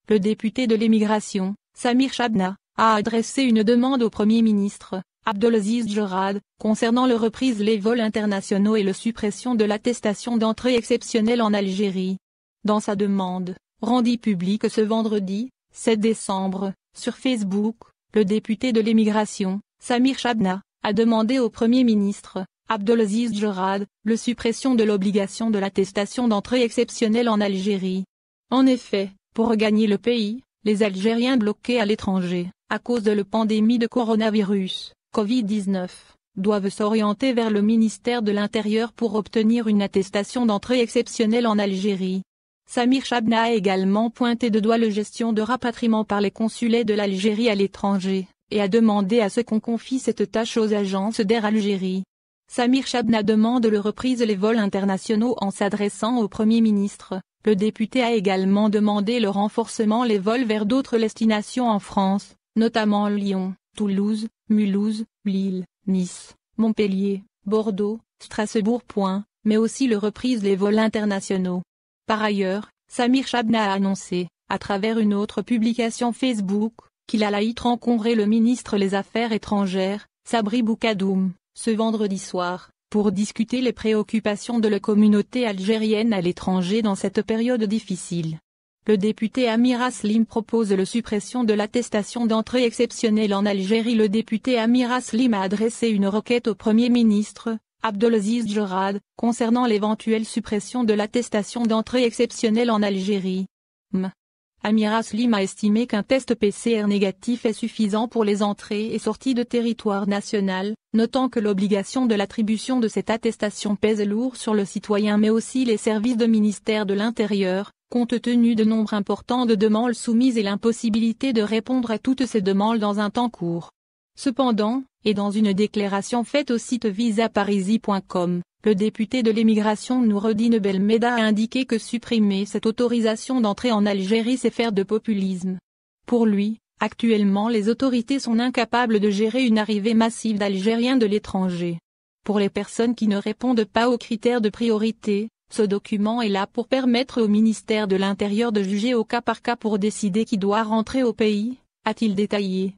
le député de l'émigration, Samir Chabna, a adressé une demande au Premier ministre, Abdelaziz Djerad, concernant le reprise les vols internationaux et la suppression de l'attestation d'entrée exceptionnelle en Algérie. Dans sa demande, rendue publique ce vendredi, 7 décembre, sur Facebook, le député de l'émigration, Samir Chabna, a demandé au Premier ministre, Abdelaziz Djerad, la suppression de l'obligation de l'attestation d'entrée exceptionnelle en Algérie. En effet, pour regagner le pays, les Algériens bloqués à l'étranger, à cause de la pandémie de coronavirus, Covid-19, doivent s'orienter vers le ministère de l'Intérieur pour obtenir une attestation d'entrée exceptionnelle en Algérie. Samir Chabna a également pointé de doigt la gestion de rapatriement par les consulats de l'Algérie à l'étranger, et a demandé à ce qu'on confie cette tâche aux agences d'Air Algérie. Samir Chabna demande la reprise des vols internationaux en s'adressant au Premier ministre. Le député a également demandé le renforcement des vols vers d'autres destinations en France, notamment Lyon, Toulouse, Mulhouse, Lille, Nice, Montpellier, Bordeaux, Strasbourg. Mais aussi la reprise des vols internationaux. Par ailleurs, Samir Chabna a annoncé, à travers une autre publication Facebook, qu'il allait rencontrer le ministre des Affaires étrangères, Sabri Boukadoum, ce vendredi soir, pour discuter les préoccupations de la communauté algérienne à l'étranger dans cette période difficile. Le député Amir Aslim propose la suppression de l'attestation d'entrée exceptionnelle en Algérie. Le député Amir Aslim a adressé une requête au Premier ministre, Abdelaziz Djerad, concernant l'éventuelle suppression de l'attestation d'entrée exceptionnelle en Algérie. Amir Aslim a estimé qu'un test PCR négatif est suffisant pour les entrées et sorties de territoire national, notant que l'obligation de l'attribution de cette attestation pèse lourd sur le citoyen mais aussi les services du ministère de l'Intérieur, compte tenu de nombre important de demandes soumises et l'impossibilité de répondre à toutes ces demandes dans un temps court. Cependant, et dans une déclaration faite au site visaparisi.com, le député de l'émigration Noureddine Belmeda a indiqué que supprimer cette autorisation d'entrée en Algérie c'est faire de populisme. Pour lui, actuellement les autorités sont incapables de gérer une arrivée massive d'Algériens de l'étranger. Pour les personnes qui ne répondent pas aux critères de priorité, ce document est là pour permettre au ministère de l'Intérieur de juger au cas par cas pour décider qui doit rentrer au pays, a-t-il détaillé.